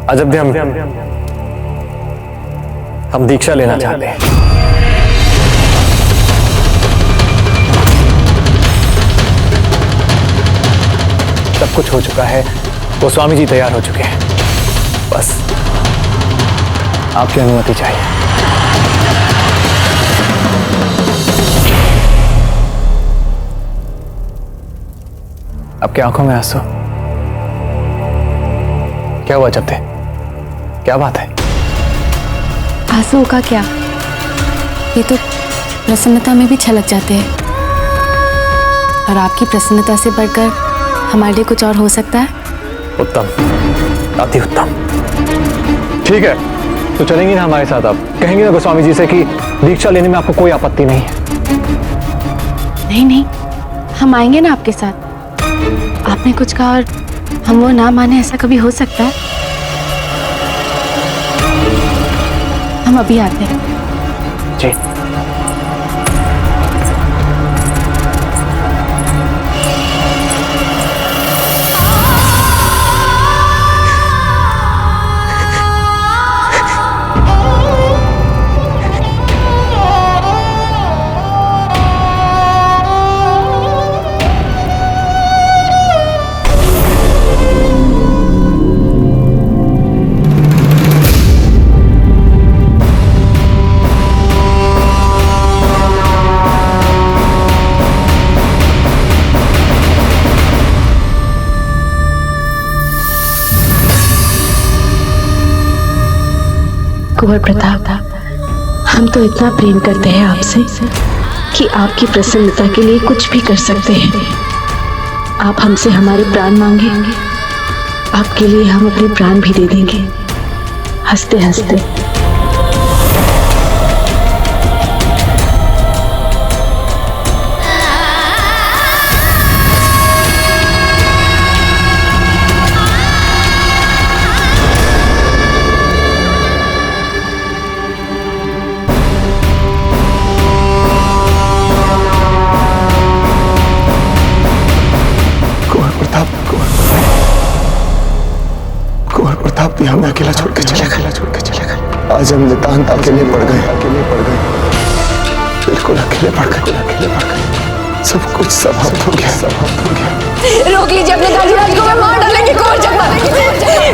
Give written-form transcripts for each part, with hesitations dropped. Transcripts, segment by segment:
अजब हम दीक्षा लेना चाहते हैं। सब कुछ हो चुका है, वो स्वामी जी तैयार हो चुके हैं, बस आपकी अनुमति चाहिए। आपकी आंखों में आंसू, क्या हुआ जब थे? क्या बात है? आंसू का क्या, ये तो प्रसन्नता में भी छलक जाते हैं, और आपकी प्रसन्नता से बढ़कर हमारे लिए कुछ और हो सकता है? उत्तम, अति उत्तम। ठीक है, तो चलेंगी ना हमारे साथ? आप कहेंगे ना गोस्वामी जी से कि दीक्षा लेने में आपको कोई आपत्ति नहीं है? नहीं, हम आएंगे ना आपके साथ। आपने कुछ कहा और हम वो ना माने, ऐसा कभी हो सकता है? हम अभी आते हैं। जी। कुंवर प्रताप, हम तो इतना प्रेम करते हैं आपसे कि आपकी प्रसन्नता के लिए कुछ भी कर सकते हैं। आप हमसे हमारे प्राण मांगे, आपके लिए हम अपने प्राण भी दे देंगे, हंसते हंसते। कुंवर प्रताप भी हमें अकेला छोड़ के चले गए। आज हम नितांत अकेले पड़ गए। बिल्कुल अकेले पड़ गए। सब कुछ समाप्त हो गया। रोक लीजिए अपने दादाजी को, मैं मार डालेंगे कुंवर जगदम्बा।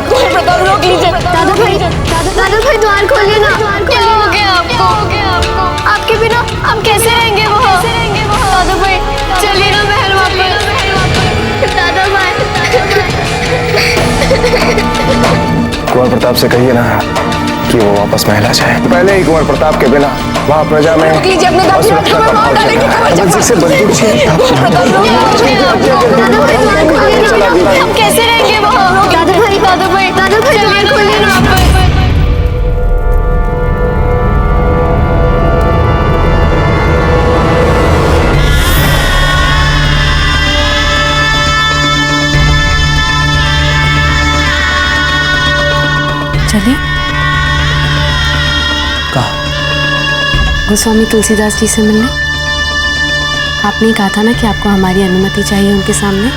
कुंवर प्रताप रोक लीजिए। दादा भाई द्वार खोलिए ना। क्या हो गया आपको? आपके बिना हम कैसे रहेंगे वहाँ? दादा भाई चलिए ना महल वापस। दादा भाई। कुंवर प्रताप से कहिए ना कि वो वापस महल आ जाए। पहले ही कुंवर प्रताप के बिना वहाँ प्रजा में रोक लीजिए अपने दादाजी को, मैं मार डालेंगे कुंवर जगदम्बा। हम कैसे रहेंगे वहाँ? दादा भाई चलिए खोलिए ना वापस। चले कहा? गोस्वामी तुलसीदास जी से मिलने। आपने कहा था ना कि आपको हमारी अनुमति चाहिए उनके सामने।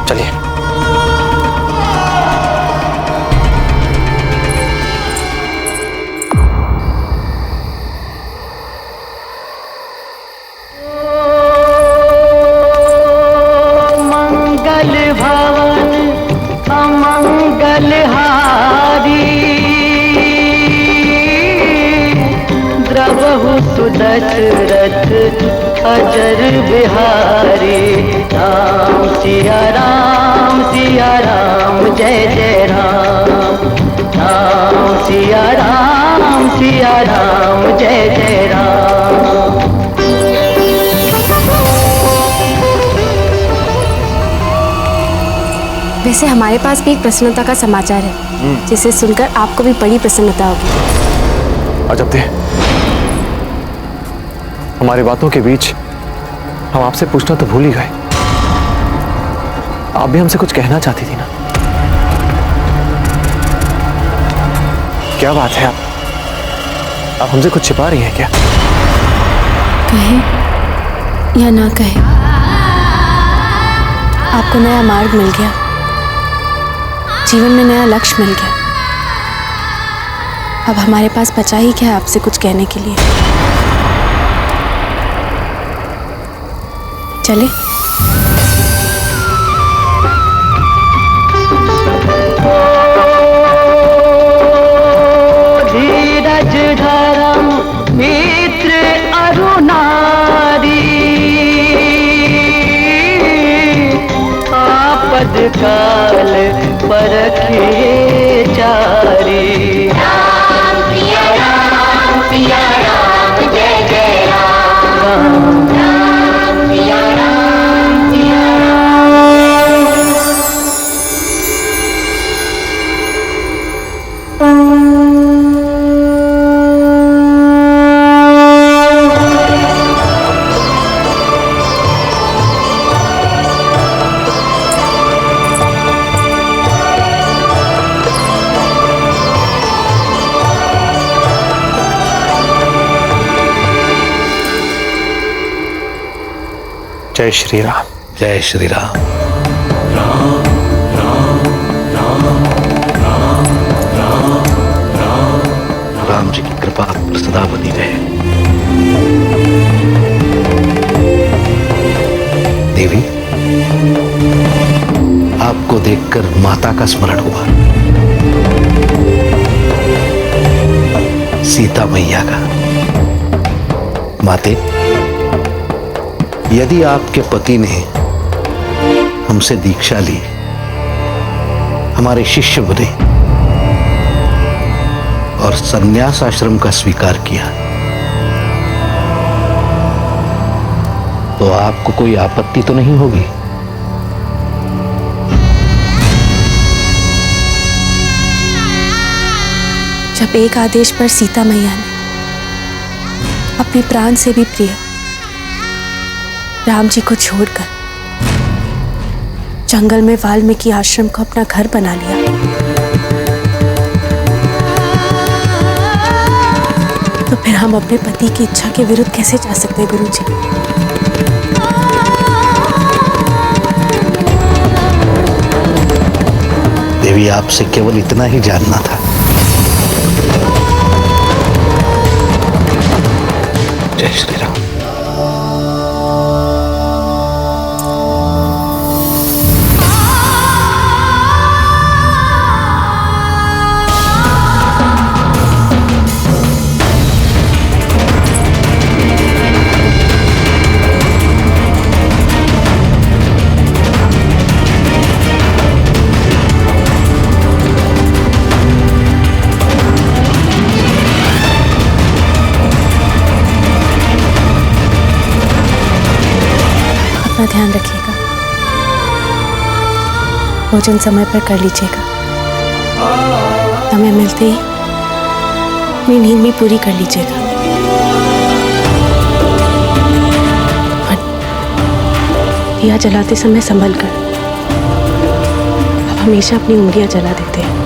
चलिए। दशरथ अजर बिहारी, राम सिया राम जय जय राम। राम सिया राम जय जय राम। वैसे हमारे पास भी एक प्रसन्नता का समाचार है, जिसे सुनकर आपको भी बड़ी प्रसन्नता होगी। अजब थे, हमारी बातों के बीच हम आपसे पूछना तो भूल ही गए। आप भी हमसे कुछ कहना चाहती थी ना? क्या बात है, आप हमसे कुछ छिपा रही हैं क्या? कहे या ना कहे, आपको नया मार्ग मिल गया, जीवन में नया लक्ष्य मिल गया। अब हमारे पास बचा ही क्या है आपसे कुछ कहने के लिए। चले। धीरज धर्म मित्र अरुणारी, आपद काल परखे चारी। राम सिया राम जय जय राम। राम सिया राम सिया जय श्री राम। जय श्री राम। राम जी की कृपा आप पर सदा बनी रहे। देवी, आपको देखकर माता का स्मरण हुआ, सीता मैया का। माते, यदि आपके पति ने हमसे दीक्षा ली, हमारे शिष्य बने और संन्यास आश्रम का स्वीकार किया, तो आपको कोई आपत्ति तो नहीं होगी? जब एक आदेश पर सीता मैया ने अपने प्राण से भी प्रिय राम जी को छोड़कर जंगल में वाल्मीकि आश्रम को अपना घर बना लिया, तो फिर हम अपने पति की इच्छा के विरुद्ध कैसे जा सकते हैं गुरुजी? देवी, आपसे केवल इतना ही जानना था। जय श्री राम। अपना ध्यान रखिएगा, भोजन समय पर कर लीजिएगा, समय मिलते ही अपनी नींद भी पूरी कर लीजिएगा। दिया जलाते समय संभल कर, अब हमेशा अपनी उंगलियां जला देते हैं।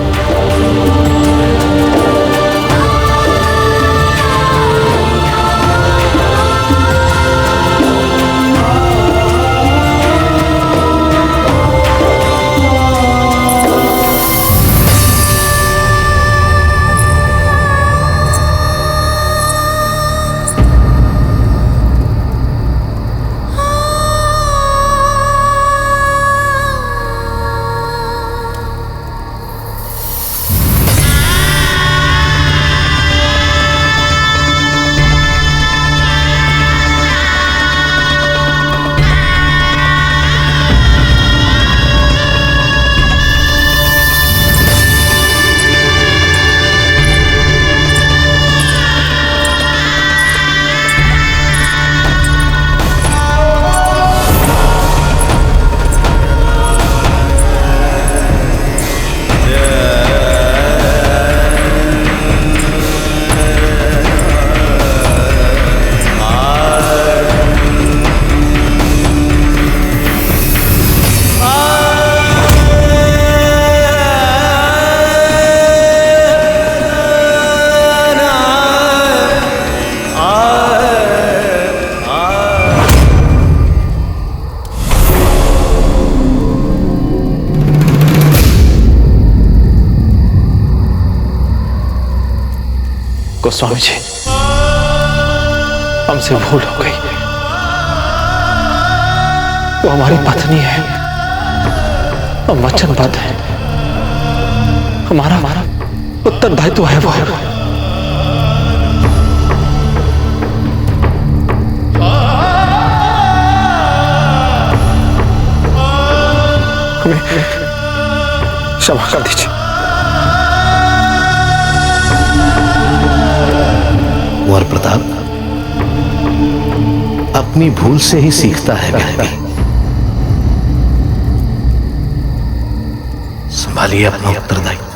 गोस्वामी जी, हमसे भूल हो गई। वो हमारी पत्नी है, हम वचनबद्ध हैं, हमारा उत्तरदायित्व है वो। हमें क्षमा कर दीजिए। कुंवर प्रताप अपनी भूल से ही सीखता है व्यक्ति। संभालिए अपना उत्तरदायित्व।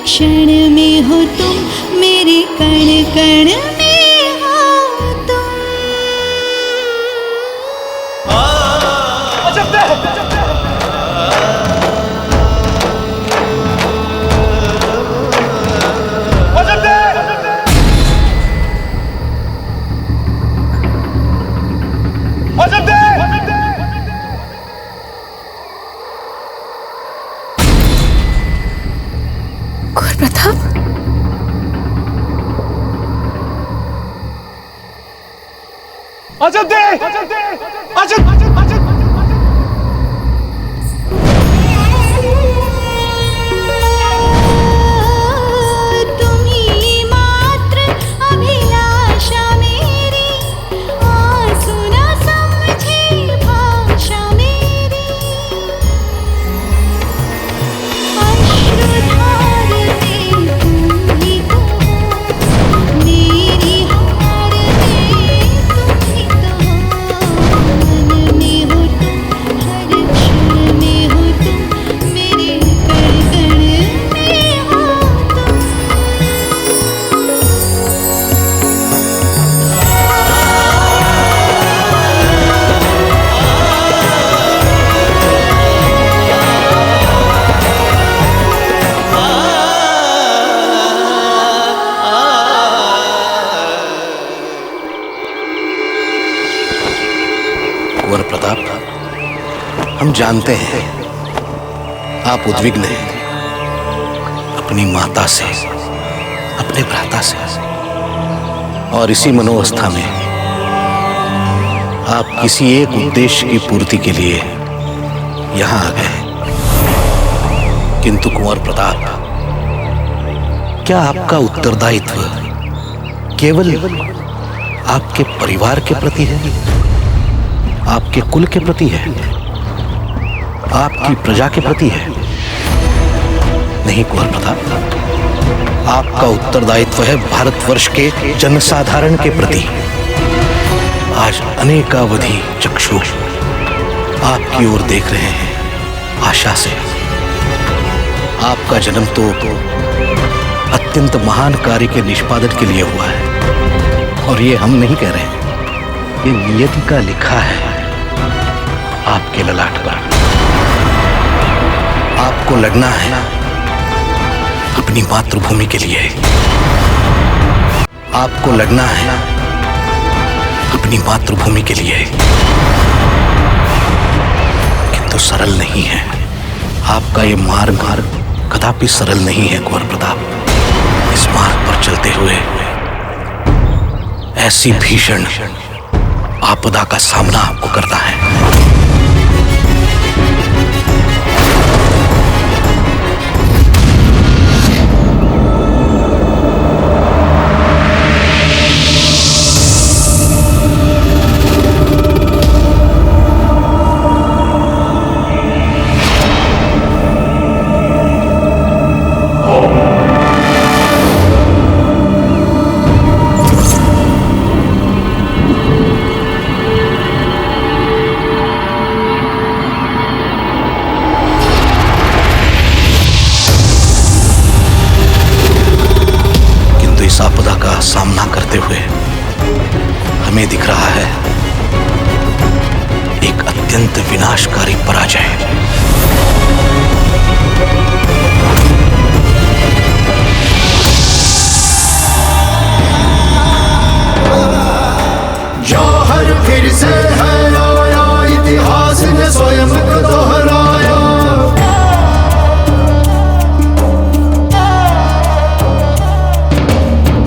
क्षण में हो तुम, मेरे कण कण में हो तुम। कुंवर प्रताप, तुम्ही मात्र अभिलाषा मेरी, आंसू न समझे भाषा मेरी। अश्रुधार में तुम ही तो हो, मेरी हार में तुम ही तो हो। मन में हो तुम, हर क्षण में हो तुम, मेरे कण कण में हो तुम। कुंवर प्रताप, हम जानते हैं आप उद्विग्न हैं अपनी माता से, अपने भ्राता से, और इसी मनोवस्था में आप किसी एक उद्देश्य की पूर्ति के लिए यहां आ गए। किंतु कुंवर प्रताप, क्या आपका उत्तरदायित्व केवल आपके परिवार के प्रति है, आपके कुल के प्रति है, आपकी प्रजा के प्रति है? नहीं कुंवर प्रताप, आपका उत्तरदायित्व है भारतवर्ष के जनसाधारण के प्रति। आज अनेकावधि चक्षु आपकी ओर देख रहे हैं आशा से। आपका जन्म तो अत्यंत महान कार्य के निष्पादन के लिए हुआ है, और ये हम नहीं कह रहे हैं, ये नियति का लिखा है आपके ललाट पर। आपको लड़ना है अपनी मातृभूमि के लिए, आपको लड़ना है अपनी मातृभूमि के लिए, किंतु सरल नहीं है। आपका ये मार्ग कदापि सरल नहीं है कुंवर प्रताप। इस मार्ग पर चलते हुए ऐसी भीषण आपदा का सामना आपको करना है। इस आपदा का सामना करते हुए हमें दिख रहा है एक अत्यंत विनाशकारी पराजय। जौहर फिर से है आया, इतिहास ने स्वयं को दोहराया।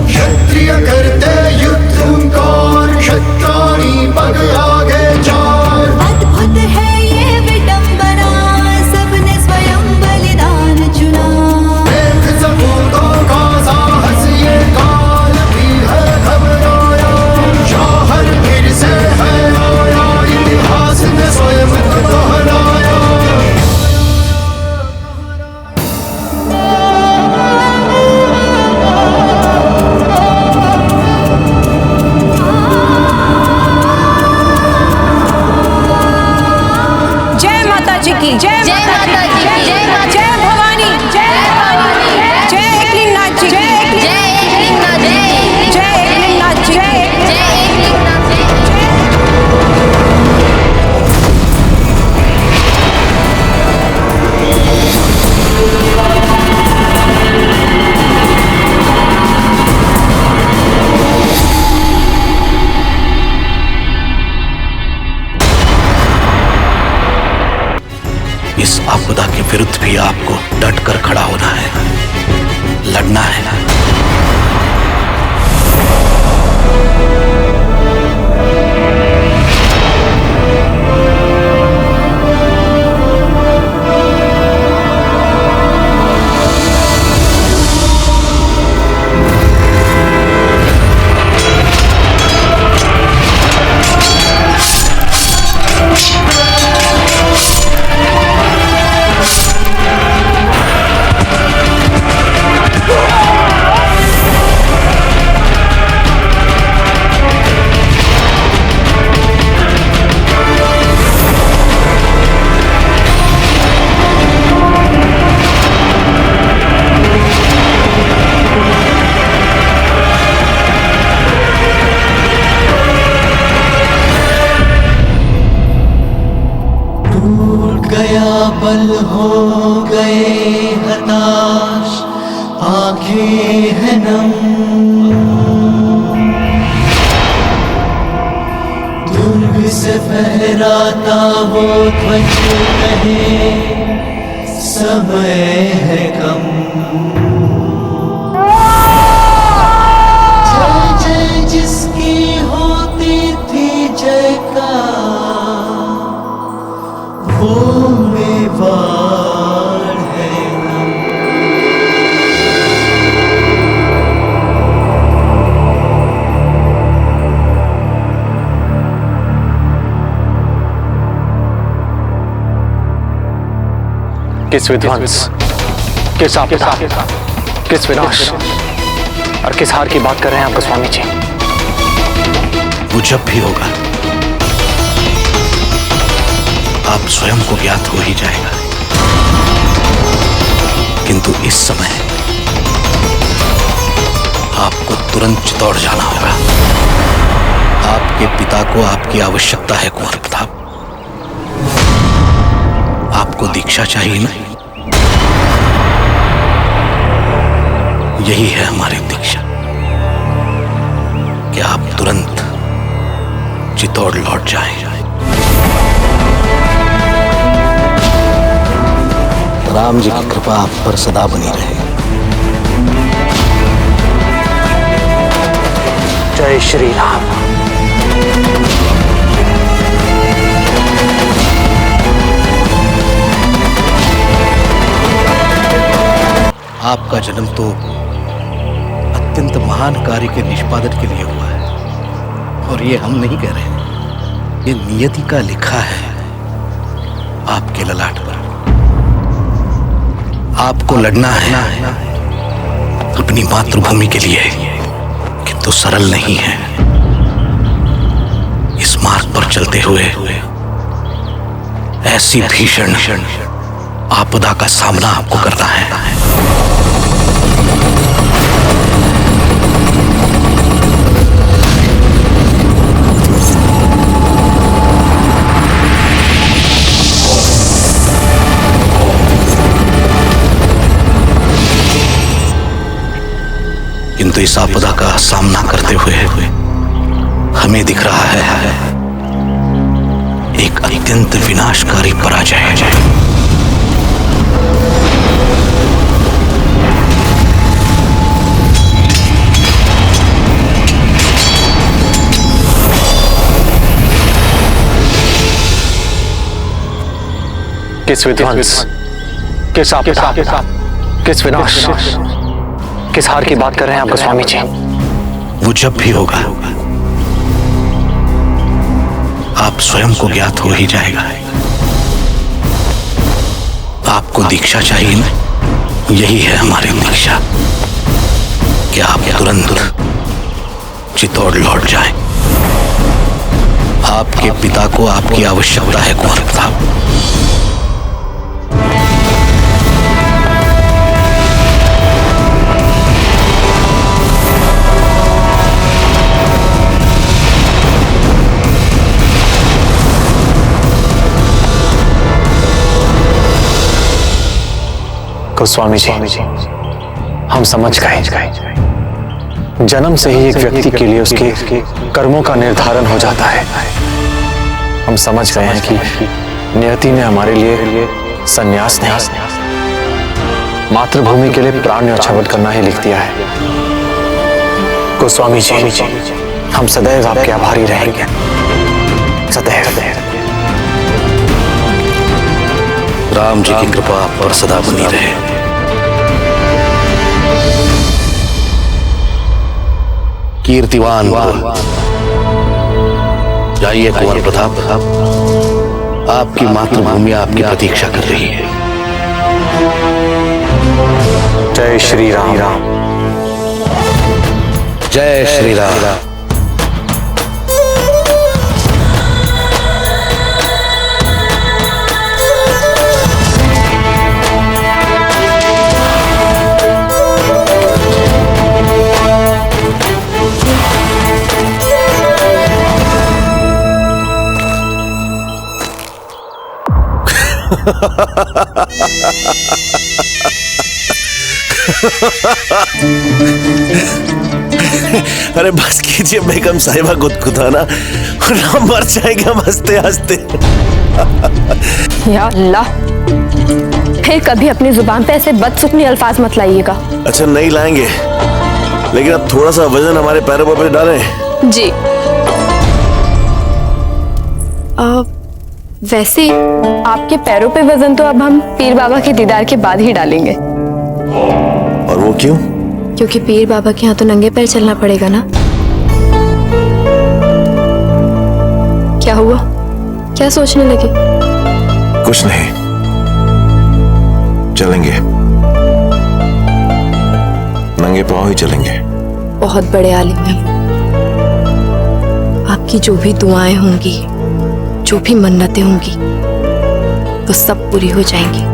क्षत्रिय करते युद्ध हुंकार, क्षत्राणी पग आगे चार। अद्भुत है ये विडंबना, सबने स्वयं बलिदान चुना। देख सपूतों का साहस, ये काल भी है घबराया। जौहर फिर से है आया, इतिहास ने स्वयं को दोहराया। जय माता जी की जय। जय माता जी की जय। जय भवानी जय। जय एकलिंगनाथ जी की जय एकलिंगनाथ जी। जय एकलिंगनाथ जी की जय एकलिंगनाथ जी। इस आपदा के विरुद्ध भी आपको डट कर खड़ा होना है, लड़ना है। गया बल हो गए हताश, आंखें हैं नम। दुर्ग से फहराता वो ध्वज कहे, समय है कम। जय जय जिसकी होती थी जयकार, वो मेवाड़ है नम। किस विध्वंस, किस आपदा, किस विनाश और किस हार की बात कर रहे हैं आप गोस्वामी जी? वो जब भी होगा आप स्वयं को ज्ञात हो ही जाएगा, किंतु इस समय आपको तुरंत चित्तौड़ जाना होगा। आपके पिता को आपकी आवश्यकता है कुंवर प्रताप। आपको दीक्षा चाहिए ना? यही है हमारी दीक्षा कि आप तुरंत चित्तौड़ लौट जाएं। राम जी की कृपा आप पर सदा बनी रहे। जय श्री राम। आपका जन्म तो अत्यंत महान कार्य के निष्पादन के लिए हुआ है, और ये हम नहीं कह रहे, ये नियति का लिखा है आपके ललाट पर। आपको लड़ना है अपनी मातृभूमि के लिए, किंतु सरल नहीं है। इस मार्ग पर चलते हुए ऐसी भीषण आपदा का सामना आपको करना है। किंतु इस आपदा का सामना करते हुए हमें दिख रहा है एक अत्यंत विनाशकारी पराजय। किस विध्वंस, किस आपदा, किस विनाश, किस हार की बात कर रहे हैं आप गोस्वामी जी? वो जब भी होगा आप स्वयं को ज्ञात हो ही जाएगा। आपको दीक्षा चाहिए ना, यही है हमारी दीक्षा कि आप तुरंत चित्तौड़ लौट जाएं। आपके पिता को आपकी आवश्यकता है कुंवर प्रताप। गोस्वामी जी, हम समझ गए, जन्म से ही एक व्यक्ति के लिए उसके कर्मों का निर्धारण हो जाता है। हम समझ गए हैं कि नियति ने हमारे लिए संन्यास नहीं, मातृभूमि के लिए प्राण न्यौछावर करना ही लिख दिया है। गोस्वामी जी, हम सदैव आपके आभारी रहेंगे, सदैव। राम जी की कृपा आप पर सदा बनी रहे। कीर्तिवान जाइए कुंवर प्रताप, आपकी मातृभूमि आपकी प्रतीक्षा कर रही है। जय श्री राम। जय श्री राम। अरे बस कीजिए बेगम साहिबा, गुदगुदाना ना मर जाएंगे हम हंसते हंसते। या अल्लाह, फिर कभी अपनी जुबान पे ऐसे बदसुकनी अल्फाज मत लाइएगा। अच्छा नहीं लाएंगे, लेकिन अब थोड़ा सा वजन हमारे पैरों पर डालें। जी। वैसे आपके पैरों पे वजन तो अब हम पीर बाबा के दीदार के बाद ही डालेंगे। और वो क्यों? क्योंकि पीर बाबा के यहाँ तो नंगे पैर चलना पड़ेगा ना। क्या हुआ, क्या सोचने लगे? कुछ नहीं, चलेंगे, नंगे पांव ही चलेंगे। बहुत बड़े आलिम हैं। आपकी जो भी दुआएं होंगी, जो भी मन्नतें होंगी, वो सब पूरी हो जाएंगी।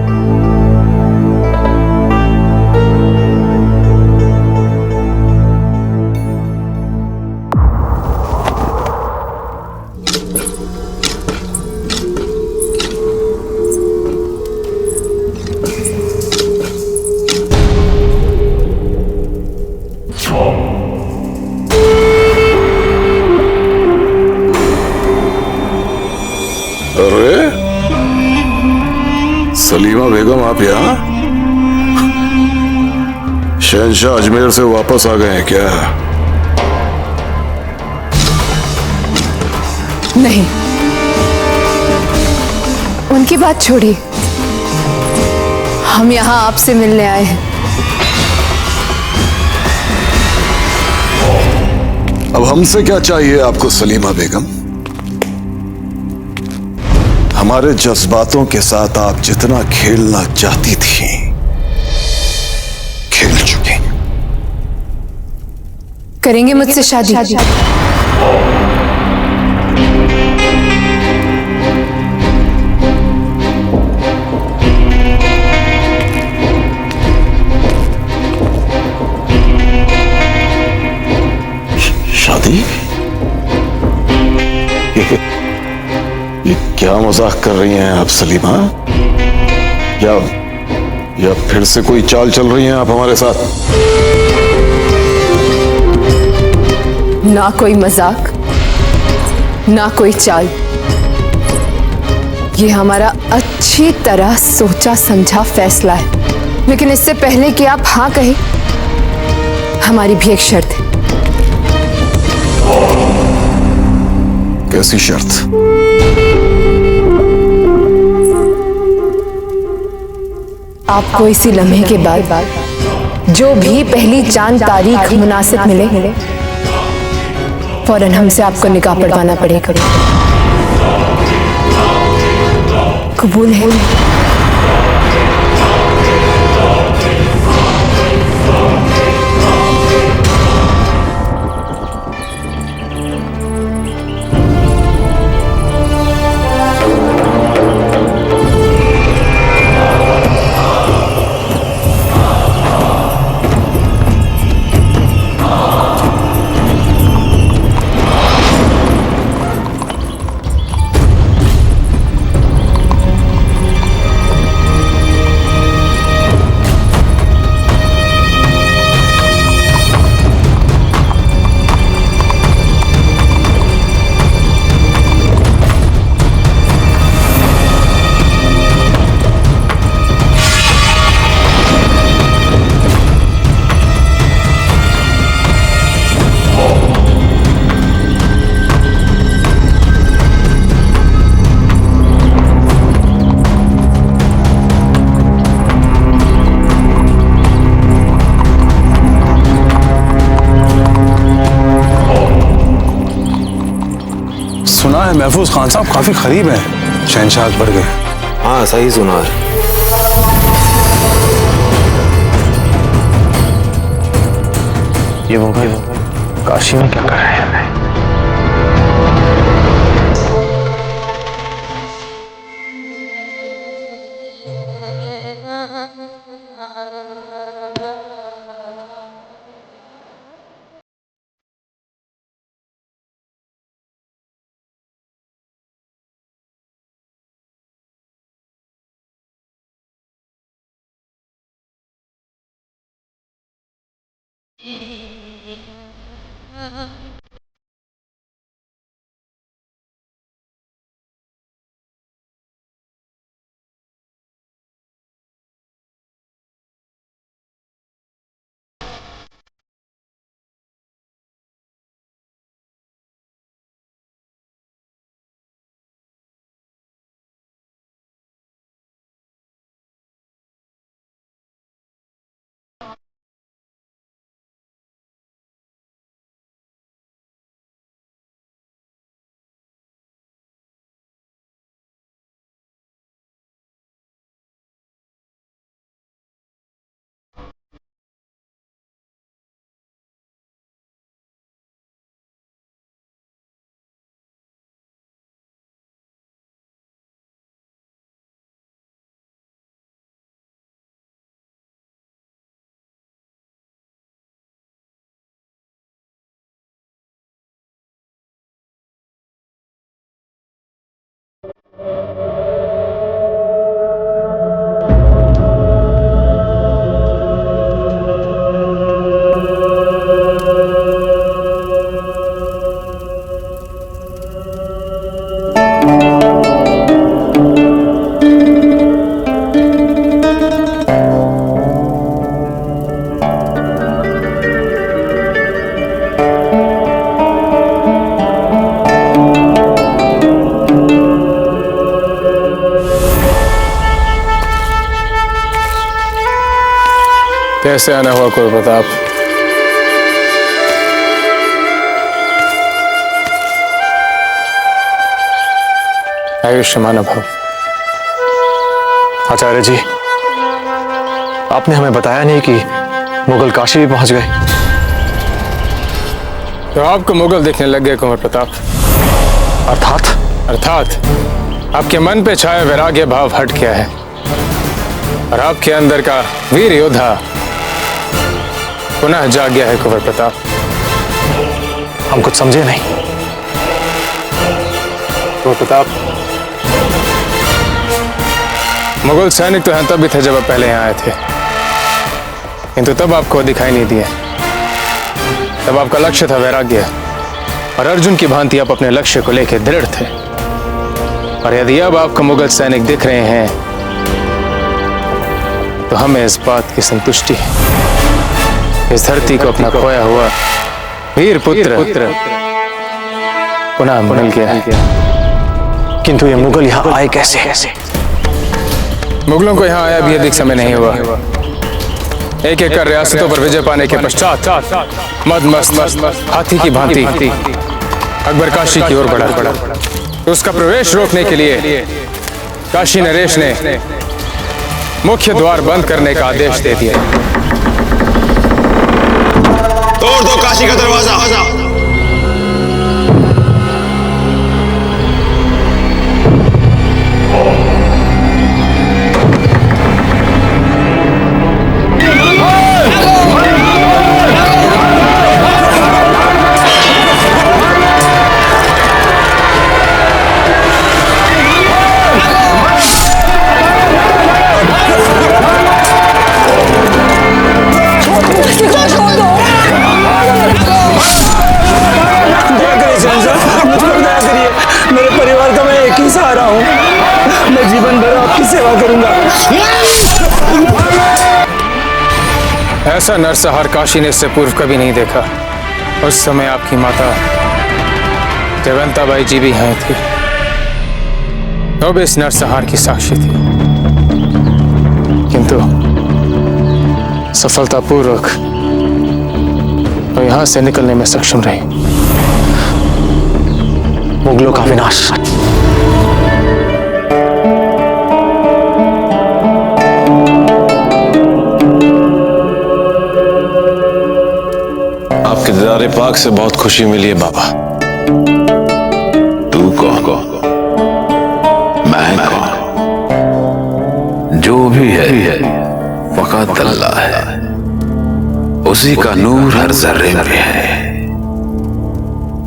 सलीमा बेगम आप यहाँ? शहंशाह अजमेर से वापस आ गए हैं क्या? नहीं, उनकी बात छोड़िए, हम यहाँ आपसे मिलने आए हैं। अब हमसे क्या चाहिए आपको सलीमा बेगम? हमारे जज्बातों के साथ आप जितना खेलना चाहती थी, खेल चुकी। करेंगे मुझसे शादी? शादी? ये क्या मजाक कर रही हैं आप सलीमा? या फिर से कोई चाल चल रही हैं आप हमारे साथ? ना कोई मजाक, ना कोई चाल। ये हमारा अच्छी तरह सोचा समझा फैसला है। लेकिन इससे पहले कि आप हाँ कहें, हमारी भी एक शर्त है। कैसी शर्त? आपको इसी लम्हे के बाद जो भी पहली चांद तारीख मुनासिब मिले, फौरन हमसे आपको निकाह पढ़वाना पड़ेगा। कबूल है? सुना है महफूज खान साहब काफी करीब हैं शहंशाह अकबर के। हाँ सही सुना है। ये मुगल काशी में क्या कर रहे हैं? कैसे आना हुआ कुंवर प्रताप? आयुष्मान भव। आचार्य जी, आपने हमें बताया नहीं कि मुगल काशी भी पहुंच गए। तो आपको मुगल देखने लग गए कुंवर प्रताप। अर्थात आपके मन पे छाया वैराग्य भाव हट गया है और आपके अंदर का वीर योद्धा पुनः जाग गया है कुंवर प्रताप। हम कुछ समझे नहीं। कुंवर प्रताप, मुगल सैनिक तो यहाँ तब भी थे जब आप पहले यहाँ आए थे, किंतु तब आपको दिखाई नहीं दिए। तब आपका लक्ष्य था वैराग्य और अर्जुन की भांति आप अपने लक्ष्य को लेकर दृढ़ थे। और यदि अब आपको मुगल सैनिक दिख रहे हैं तो हमें इस बात की संतुष्टि है। इस धरती को अपना खोया हुआ वीर पुत्र पुनः मिल गया। किंतु ये मुगल यहाँ आए कैसे? मुगलों को यहाँ आया भी अधिक समय नहीं हुआ। एक एक कर रियासतों पर विजय पाने के पश्चात मदमस्त हाथी की भांति अकबर काशी की ओर बढ़ा। तो उसका प्रवेश रोकने के लिए काशी नरेश ने मुख्य द्वार बंद करने का आदेश दे दिया। तोड़ दो काशी का दरवाजा। ऐसा नरसंहार काशी ने इससे पूर्व कभी नहीं देखा। उस समय आपकी माता जयवंताबाई जी भी यहाँ थी, वो भी इस नरसंहार की साक्षी थी, किंतु सफलतापूर्वक वो यहाँ से निकलने में सक्षम रही। मुगलों का विनाश। आपके दीदारे पाक से बहुत खुशी मिली है बाबा। तू कौन? मैं कौन? जो भी है फकत अल्लाह है। उसी का नूर हर जर्रे में है,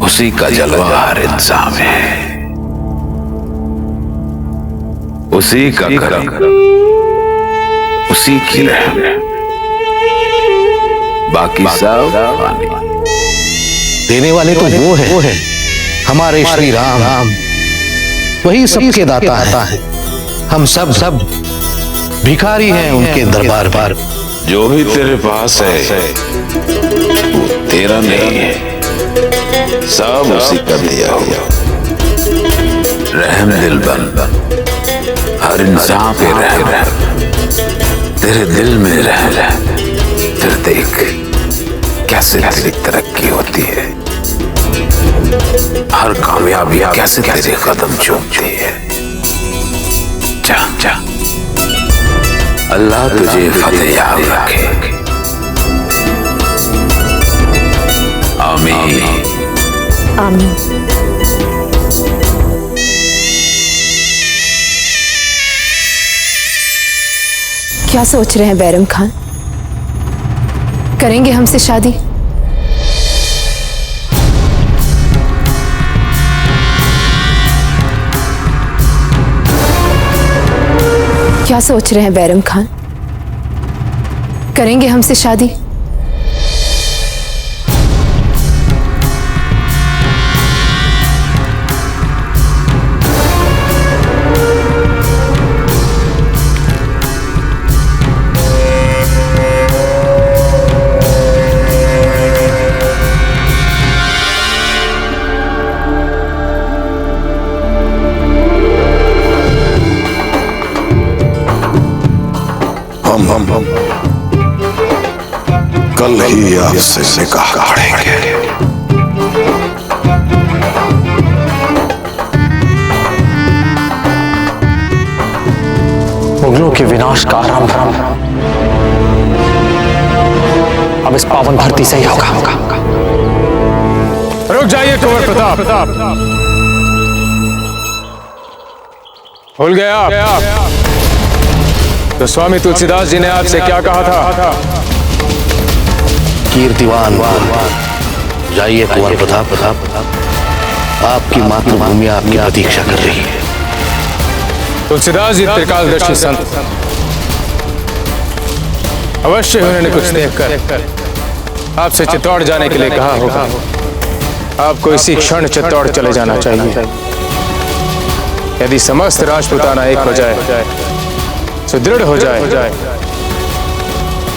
उसी का जलवा हर इंसान में है, उसी का करम, उसी की रहम, बाकी सब पानी। देने वाले तो वो है हमारे श्री राम। वही सबके दाता है। हम सब भिखारी हैं उनके दरबार पर। जो भी तेरे पास है वो तेरा नहीं है, सब उसी का दिया हुआ। रहम दिल बन, हर इंसान पे रहम, तेरे दिल में रहम। फिर देख कैसे तेरी तरक्की होती है, हर कामयाबी कैसे तेरे कदम चूमती है। जा जा, अल्लाह तुझे फतेह याद रखे। आमीन आमीन। क्या सोच रहे हैं बैरम खान? करेंगे हमसे शादी? क्या सोच रहे हैं बैरम खान? करेंगे हमसे शादी? हम ही आपसे निकाह पढ़ेंगे। मुगलों के विनाश का आरंभ अब इस पावन धरती से ही होगा। रुक जाइए कुंवर प्रताप। भूल गया आप तो स्वामी तुलसीदास जी ने आपसे क्या कहा था? कीर्तिवान जाइए कुंवर प्रताप, आपकी मातृभूमि आपकी प्रतीक्षा कर रही है। तुलसीदास जी त्रिकालदर्शी संत, अवश्य उन्होंने कुछ देखकर आपसे चित्तौड़ जाने के लिए कहा होगा। आपको इसी क्षण चित्तौड़ चले जाना चाहिए। यदि समस्त राजपूताना एक हो जाए, सुदृढ़ हो जाए,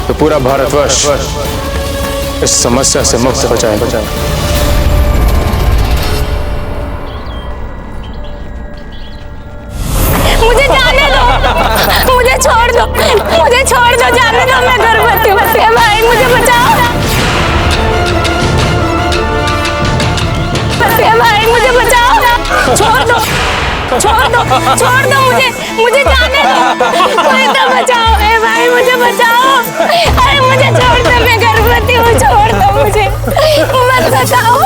तो पूरा भारतवर्ष इस समस्या से मुक्त हो जाएगा। मुझे जाने दो, मुझे छोड़ दो, मुझे छोड़ दो, जाने दो, मैं गर्भवती हूँ। भाई मुझे बचाओ, भाई मुझे बचाओ, छोड़ दो, छोड़ दो मुझे जाने दो, कोई तो बचाओ, भाई मुझे बचाओ, अरे मुझे छोड़ दो, मैं गर्भवती हूँ, छोड़ दो मुझे, मत बचाओ।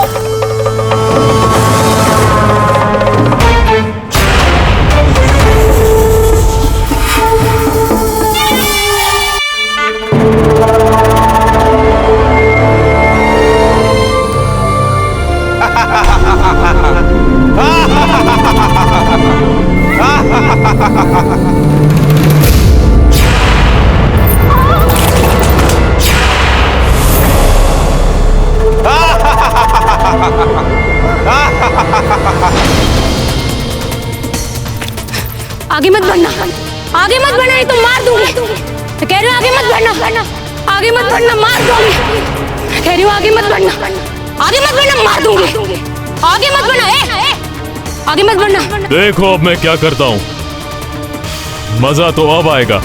आगे मत बढ़ना, आगे मत बढ़ना, नहीं तो मार दूंगी। मैं कह रही हूँ आगे मत बढ़ना, आगे मत बढ़ना, मार दूंगी। कह रही हूँ आगे मत बढ़ना, आगे मत बढ़ना, मार दूंगी। आगे मत बढ़ना, आगे मत बढ़ना। देखो अब मैं क्या करता हूँ, मजा तो अब आएगा।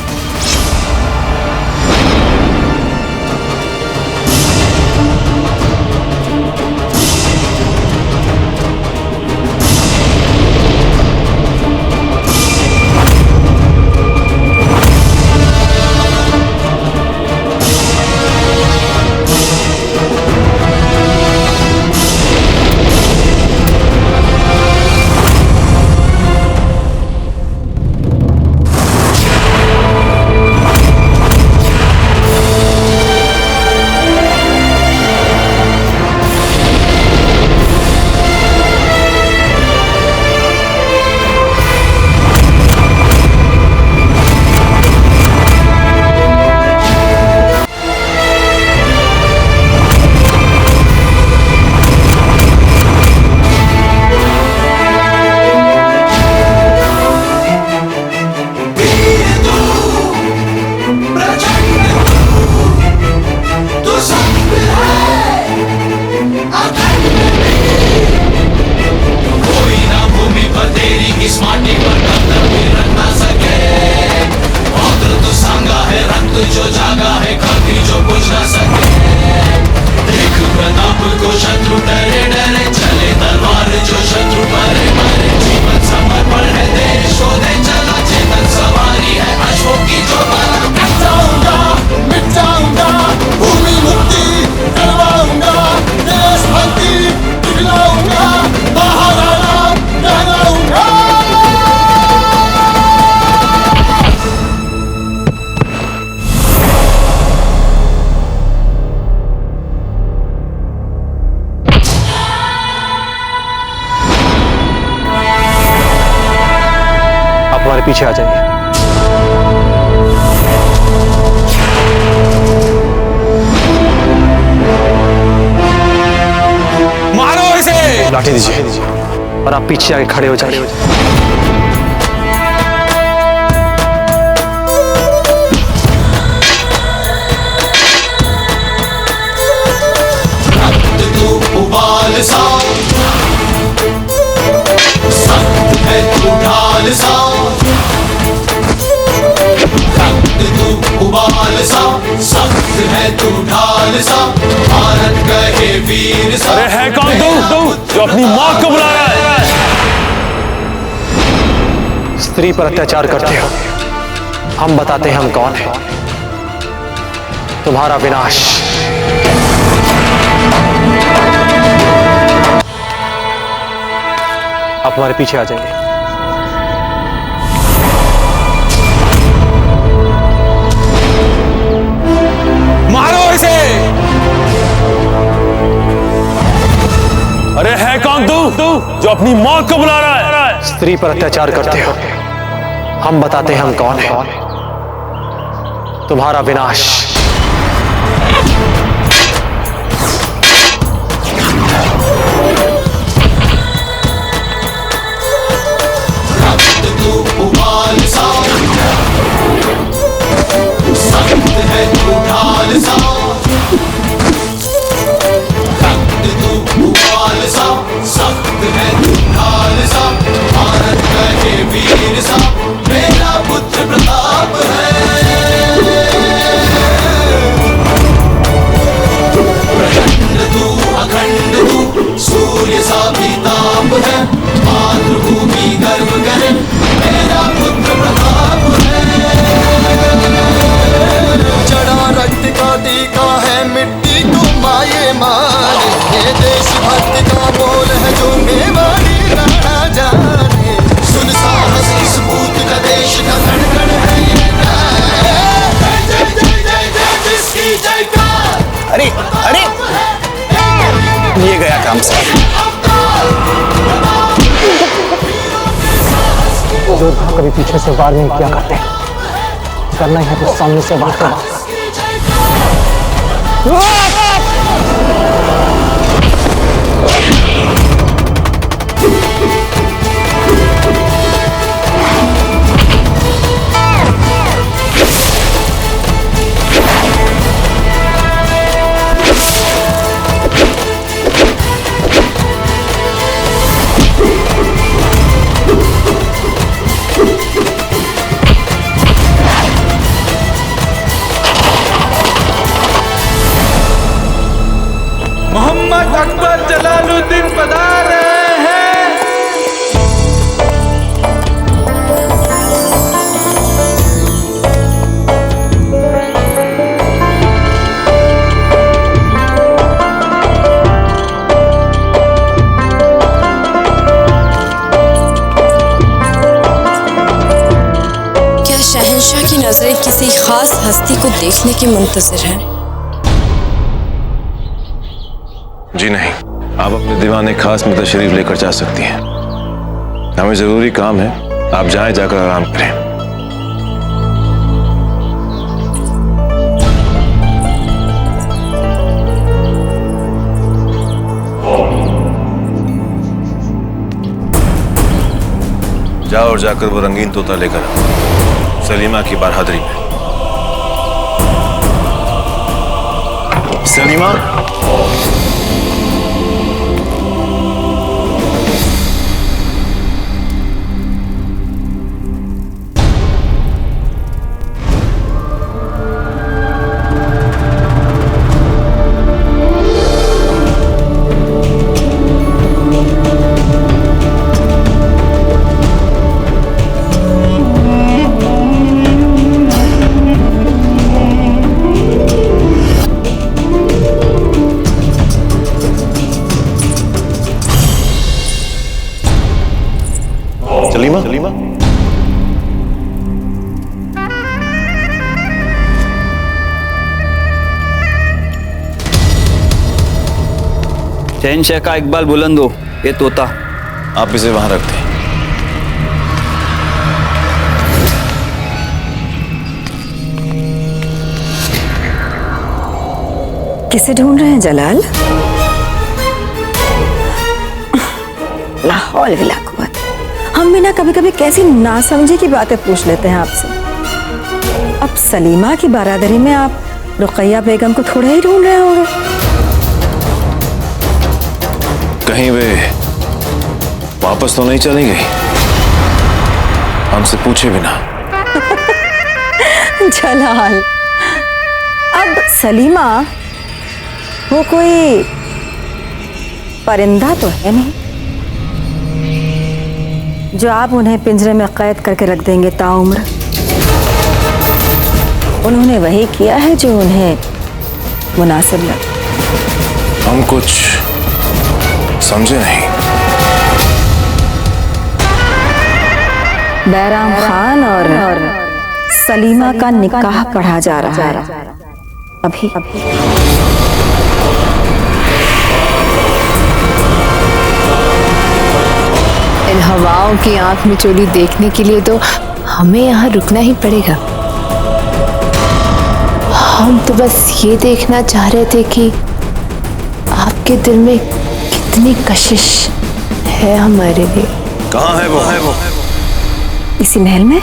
पीछे आ जाइए। मारो इसे। लाठी दीजिए और आप पीछे आके खड़े हो जाइए। उबाल सा सख्त है तू ढाल सा, रक्त तू उबाल सा, सख्त है तू ढाल सा। वीर सा। अरे है कौन तू जो अपनी माँ को बुला रहा है? स्त्री पर अत्याचार करते हो, हम बताते हैं हम कौन हैं। तुम्हारा विनाश। आप हमारे पीछे आ जाइए। मारो इसे। अरे है कौन तू जो अपनी माँ को बुला रहा है? स्त्री पर अत्याचार करते हो, हम बताते हैं हम कौन हैं। तुम्हारा विनाश। तू उबाल सा, सख्त है तू ढाल सा। तू उबाल सा, सख्त है तू ढाल सा। भारत का ये वीर सा, मेरा पुत्र प्रताप है। प्रचंड तू अखंड तू, सूर्य सा भी ताप है। मातृभूमि गर्व करे, मेरा पुत्र प्रताप है। जड़ा रक्त का टीका है, मिट्टी को माये मान। ये देश भक्ति का बोल है जो मेवाड़ी ना जाने। सुन साहस इस पूत का, देश का धड़कन है ये जय जय जय जय जय जिसकी जयकार। अरे अरे ये गया काम साहब। योद्धा कभी पीछे से वार नहीं किया करते, करना है तो सामने से वार करना। मोहम्मद अकबर जलालुद्दीन पधार रहे हैं। क्या शहंशाह की नजरें किसी खास हस्ती को देखने के मुंतजर हैं? जी नहीं, आप अपने दीवाने खास में तशरीफ लेकर जा सकती हैं। हमें जरूरी काम है, आप जाएं, जाकर आराम करें। जाओ और जाकर वो रंगीन तोता लेकर आओ, सलीमा की बारहादरी में। सलीमा, सलीमा, शहंशाह का इकबाल बुलंद हो, ये तोता। आप इसे वहां रख दें। किसे ढूंढ रहे हैं जलाल? लाहौल विला कुव्वत। हम भी ना कभी कभी कैसी नासमझी की बातें पूछ लेते हैं आपसे। अब सलीमा की बारादरी में आप रुकैया बेगम को थोड़ा ही ढूंढ रहे होंगे। कहीं वे वापस तो नहीं चली गई? हमसे पूछे बिना। जलाल, अब सलीमा वो कोई परिंदा तो है नहीं जो आप उन्हें पिंजरे में कैद करके रख देंगे ताउम्र। उन्होंने वही किया है जो उन्हें मुनासिब लगे। हम कुछ समझे नहीं। बैराम खान और सलीमा का निकाह पढ़ा जा रहा है अभी। इन हवाओं की आंख में चोली देखने के लिए तो हमें यहाँ रुकना ही पड़ेगा। हम तो बस ये देखना चाह रहे थे कि आपके दिल में कितनी कशिश है हमारे लिए। कहाँ है वो? इसी महल में।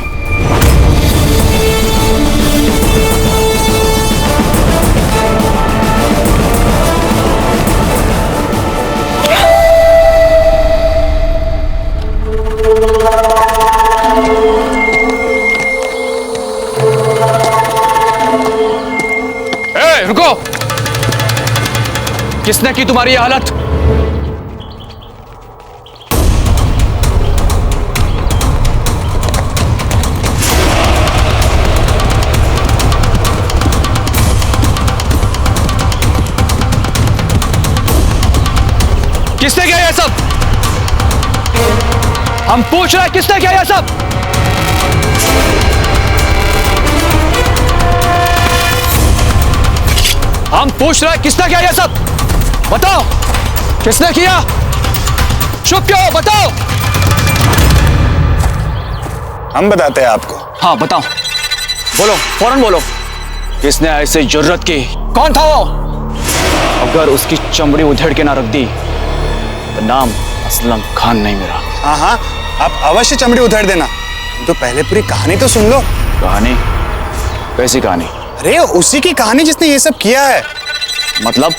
रुको! किसने की तुम्हारी ये हालत? किसने किया ये सब? हम पूछ रहे हैं किसने किया ये सब? हम पूछ रहे हैं किसने किया ये सब? बताओ किसने किया? चुप क्यों हो? बताओ। हम बताते हैं आपको। हाँ बताओ, बोलो, फौरन बोलो। किसने ऐसी जुर्रत की? कौन था वो? अगर उसकी चमड़ी उधेड़ के ना रख दी तो नाम असलम खान नहीं मेरा। हाँ हाँ, आप अवश्य चमड़ी उधेड़ देना। तो पहले पूरी कहानी तो सुन लो। कहानी? कैसी कहानी? अरे उसी की कहानी जिसने ये सब किया है। मतलब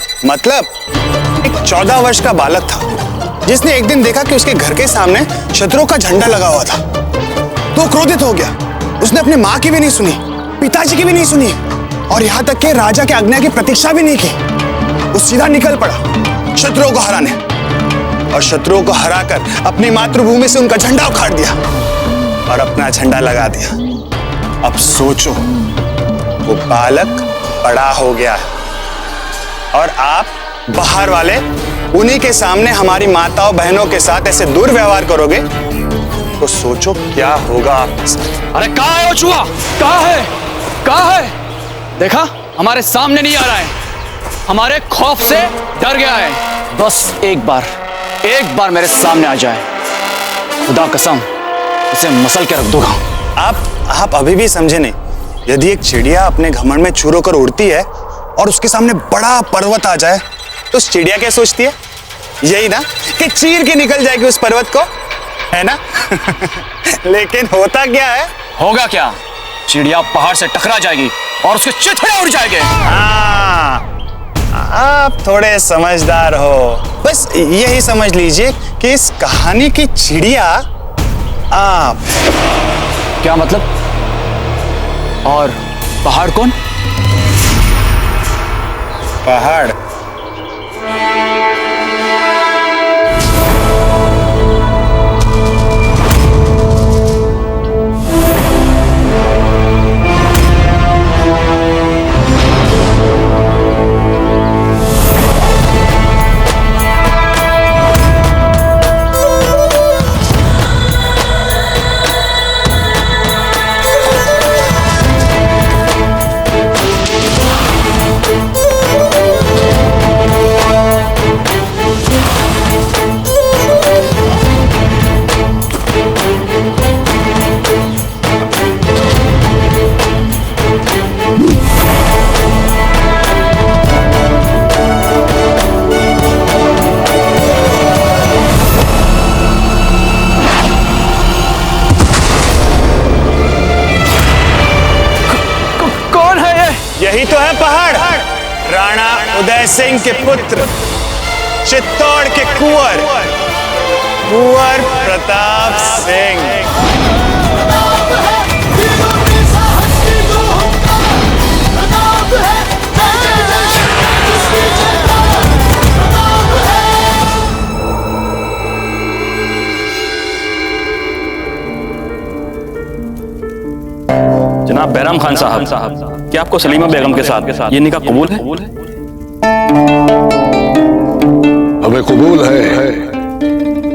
एक 14 वर्ष का बालक था जिसने एक दिन देखा कि उसके घर के सामने शत्रुओं का झंडा लगा हुआ था। तो क्रोधित हो गया। उसने अपनी माँ की भी नहीं सुनी, पिताजी की भी नहीं सुनी और यहाँ तक कि राजा के आज्ञा की प्रतीक्षा भी नहीं की। वो सीधा निकल पड़ा शत्रुओं को हराने और शत्रुओं को हराकर अपनी मातृभूमि से उनका झंडा उखाड़ दिया और अपना झंडा लगा दिया। अब सोचो, वो बालक बड़ा हो गया है और आप बाहर वाले उन्हीं के सामने हमारी माताओं बहनों के साथ ऐसे दुर्व्यवहार करोगे तो सोचो क्या होगा आपके साथ। अरे कहाँ है वो चूहा? कहाँ है? कहाँ है? देखा, हमारे सामने नहीं आ रहा है, हमारे खौफ से डर गया है। बस एक बार मेरे सामने आ जाए, खुदा कसम इसे मसल के रख दूंगा। आप अभी भी समझे नहीं। यदि एक चिड़िया अपने घमंड में चूर होकर उड़ती है और उसके सामने बड़ा पर्वत आ जाए तो उस चिड़िया क्या सोचती है? यही ना कि चीर के निकल जाएगी उस पर्वत को, है ना? लेकिन होता क्या है? होगा क्या? चिड़िया पहाड़ से टकरा जाएगी और उसके चिथड़े उड़ जाएंगे। हाँ, आप थोड़े समझदार हो। बस यही समझ लीजिए कि इस कहानी की चिड़िया आप। क्या मतलब? और पहाड़ कौन? पहाड़ यही तो है पहाड़। राणा उदय सिंह के पुत्र, चित्तौड़ के कुंवर प्रताप सिंह। जनाब बैराम खान साहब, क्या आपको सलीमा बेगम के साथ ये निकाह कबूल है? हमें कबूल है,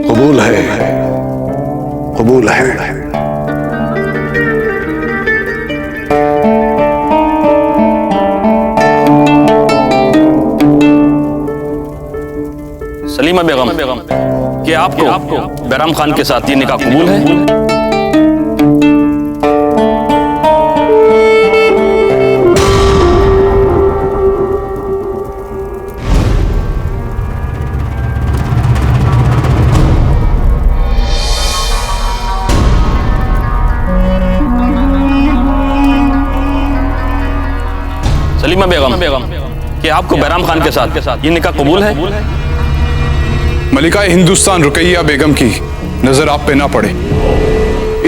कबूल है, कबूल है। सलीमा बेगम, क्या आपको बैराम खान के साथ ये निकाह कबूल है? सलीमा बेगम, क्या आपको बैराम खान के साथ ये निकाह कबूल है? मलिका हिंदुस्तान रुकैया बेगम की नजर आप पे ना पड़े,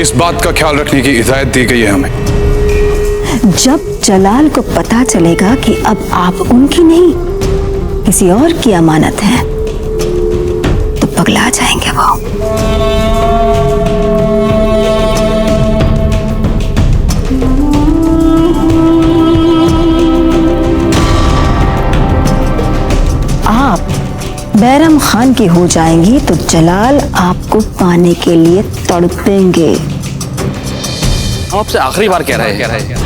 इस बात का ख्याल रखने की हिदायत दी गई है हमें। जब जलाल को पता चलेगा कि अब आप उनकी नहीं किसी और की अमानत हैं, तो पगला जाएंगे वो। आप बैरम खान की हो जाएंगी तो जलाल आपको पाने के लिए तड़पेंगे। हम आपसे आखिरी बार कह रहे हैं,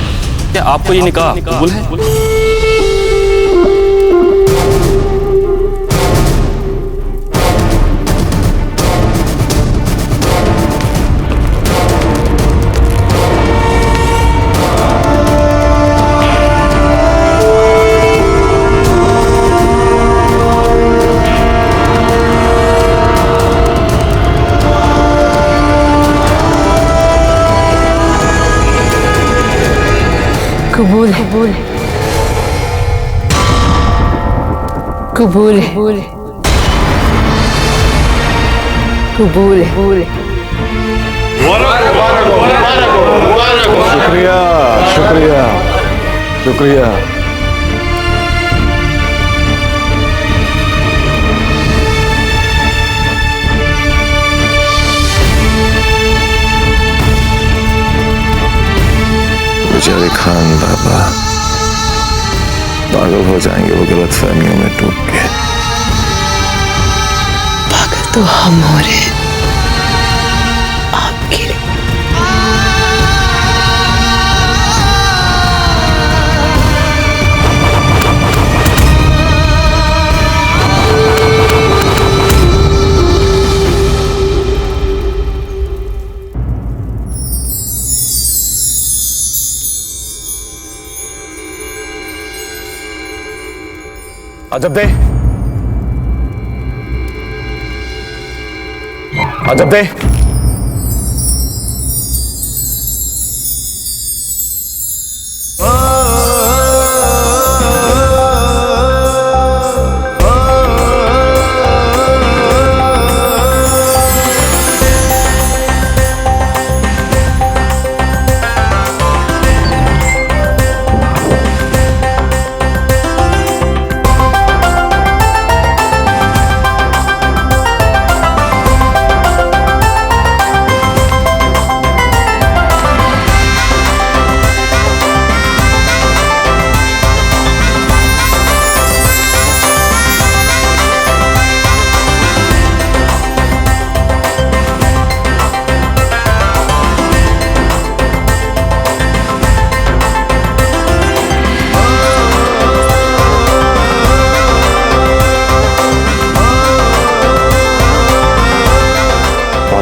क्या आपको ये निकाह कबूल है? कबूल है, कबूल है, कबूल है। शुक्रिया, शुक्रिया, शुक्रिया। बेचारे खान बाबा पागल हो जाएंगे वो गलत फहमियों में टूट के। पागल तो हम हो रहे हैं आपके लिए। अजब दे, अजब दे।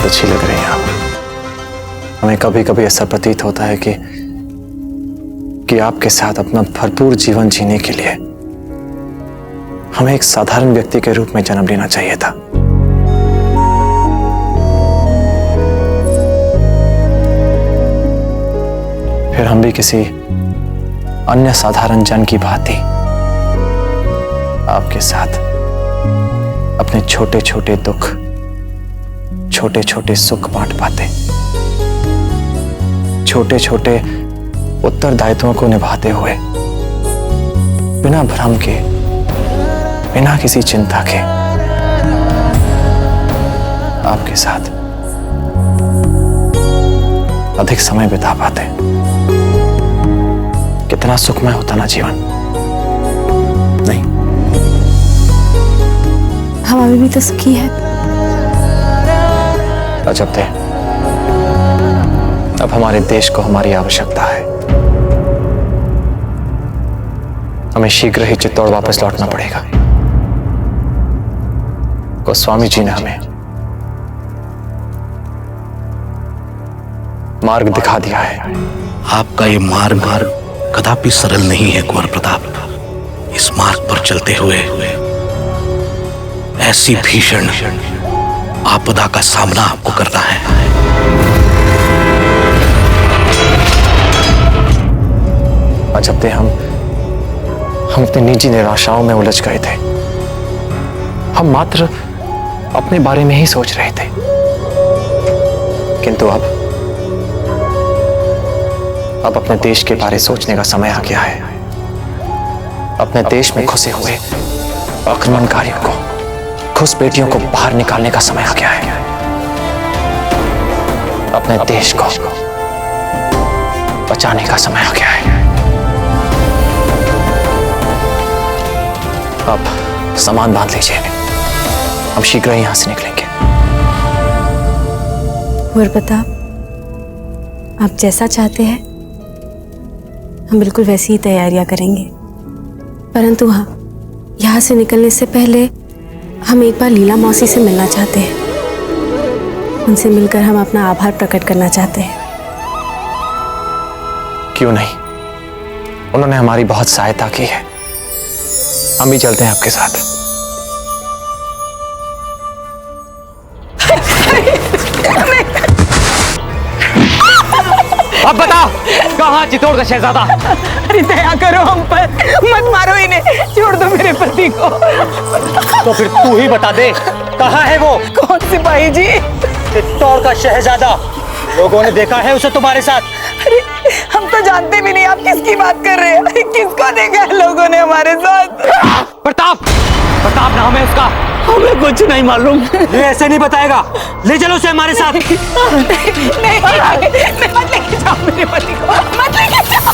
अच्छी लग रही हैं आप। हमें कभी कभी ऐसा प्रतीत होता है कि आपके साथ अपना भरपूर जीवन जीने के लिए हमें एक साधारण व्यक्ति के रूप में जन्म लेना चाहिए था। फिर हम भी किसी अन्य साधारण जन की भांति आपके साथ अपने छोटे छोटे दुख, छोटे छोटे सुख बांट पाते, छोटे छोटे उत्तरदायित्वों को निभाते हुए बिना भ्रम के, बिना किसी चिंता के आपके साथ अधिक समय बिता पाते। कितना सुखमय होता ना जीवन। नहीं, हम अभी भी तो सुखी है। अजब थे, अब हमारे देश को हमारी आवश्यकता है। हमें शीघ्र ही चित्तौड़ वापस लौटना पड़ेगा। गोस्वामी जी ने हमें मार्ग दिखा दिया है। आपका ये मार्ग कदापि सरल नहीं है कुंवर प्रताप। इस मार्ग पर चलते हुए ऐसी भीषण आपदा का सामना आपको करना है। अजब थे, हम अपनी निजी निराशाओं में उलझ गए थे। हम मात्र अपने बारे में ही सोच रहे थे, किंतु अब अपने देश के बारे सोचने का समय आ गया है। अपने देश में घुसे हुए आक्रमणकारियों को, घुसपैठियों को बाहर निकालने का समय आ गया है। अपने देश को बचाने का समय आ गया है। अब सामान बांध लीजिए, हम शीघ्र ही यहां से निकलेंगे। कुंवर प्रताप, आप जैसा चाहते हैं हम बिल्कुल वैसी ही तैयारियां करेंगे, परंतु हाँ, यहाँ से निकलने से पहले हम एक बार लीला मौसी से मिलना चाहते हैं। उनसे मिलकर हम अपना आभार प्रकट करना चाहते हैं। क्यों नहीं, उन्होंने हमारी बहुत सहायता की है। हम भी चलते हैं आपके साथ। अब बताओ, कहाँ चित्तौड़ का शहजादा? अरे दया करो हम पर, मत मारो इन्हें, छोड़ दो मेरे पति को। तो फिर तू ही बता दे, कहाँ है वो? कौन सिपाही जी? चित्तौड़ का शहजादा। लोगों ने देखा है उसे तुम्हारे साथ। अरे हम तो जानते भी नहीं आप किसकी बात कर रहे हैं। किसको देखा है लोगों ने हमारे साथ? प्रताप नाम है उसका। हमें कुछ नहीं मालूम। ये ऐसे नहीं बताएगा। ले चलो उसे हमारे साथ। नहीं, मत लेके जाओ मेरे पति को, मत लेके जाओ।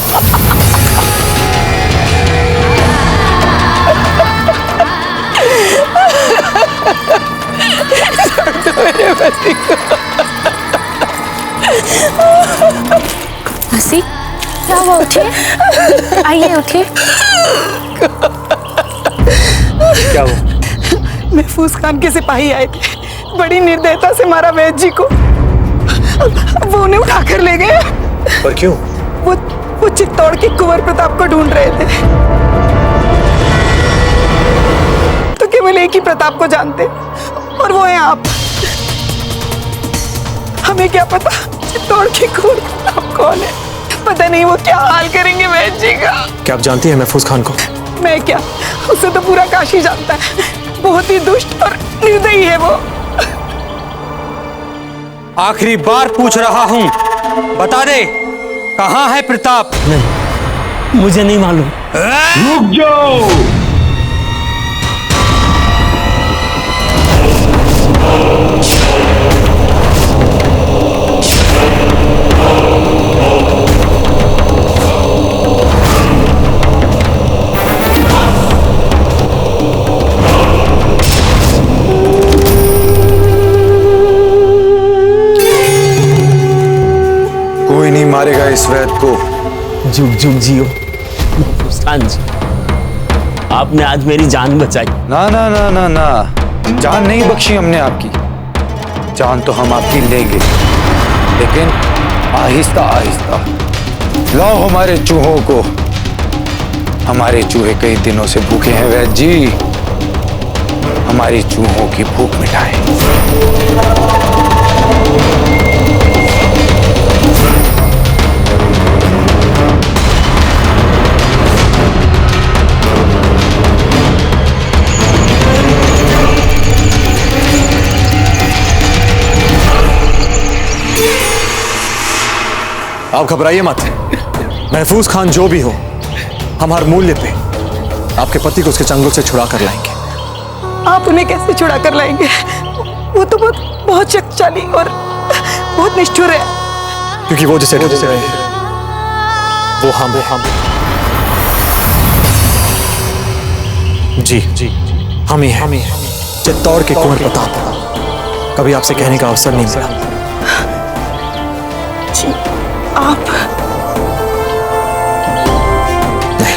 मेरे पति को। हंसी, क्या हुआ? उठिए, आइए उठिए। क्या हुआ? महफूज खान के सिपाही आए थे, बड़ी निर्दयता से मारा वैद्य जी को। वो उन्हें उठाकर ले गए। पर क्यों? वो चित्तौड़ के कुंवर प्रताप को ढूंढ रहे थे। तो केवल एक ही प्रताप को जानते, और वो है आप। हमें क्या पता चित्तौड़ के कुंवर प्रताप कौन है? पता नहीं वो क्या हाल करेंगे वैद्य जी का। क्या आप जानती हैं महफूज खान को? मैं क्या, उसे तो पूरा काशी जानता है। बहुत ही दुष्ट और निर्दयी है वो। आखिरी बार पूछ रहा हूँ, बता दे, कहाँ है प्रताप? नहीं, मुझे नहीं मालूम। रुक जाओ। कोई नहीं मारेगा इस वैद को। जुग जुग जियो मुस्कान जी, आपने आज मेरी जान बचाई। ना ना ना ना ना, जान नहीं बख्शी हमने आपकी। जान तो हम आपकी लेंगे, लेकिन आहिस्ता आहिस्ता। लाओ हमारे चूहों को। हमारे चूहे कई दिनों से भूखे हैं वैद्य जी। हमारी चूहों की भूख मिटाएं। आप घबराइए मत। महफूज खान जो भी हो, हम हर मूल्य पे आपके पति को उसके चंगुल से छुड़ा कर लाएंगे। आप उन्हें कैसे छुड़ा कर लाएंगे? वो तो बहुत शक्तिशाली और बहुत निष्ठुर है। क्योंकि वो जिसे वो हम जी हम ही हैं चित्तौड़ के कुंवर प्रताप। कभी आपसे कहने का अवसर नहीं मिला। जी आप नहीं,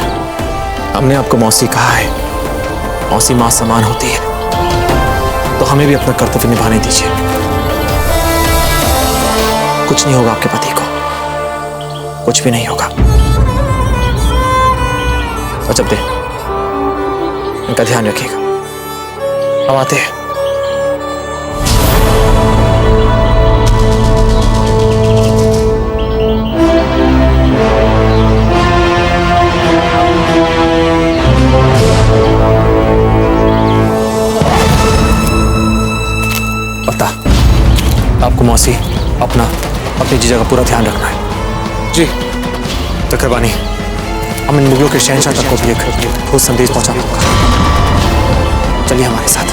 हमने आपको मौसी कहा है। मौसी मां समान होती है, तो हमें भी अपना कर्तव्य निभाने दीजिए। कुछ नहीं होगा आपके पति को, कुछ भी नहीं होगा। और जब दे इनका ध्यान रखिएगा। हम आते हैं। पता आपको मौसी अपनी जीजा का पूरा ध्यान रखना है। जी चक्रवाणी, हम इन मुगलों के शहंशाह तक को भी एक ठोस संदेश पहुंचाना होगा। चलिए हमारे साथ।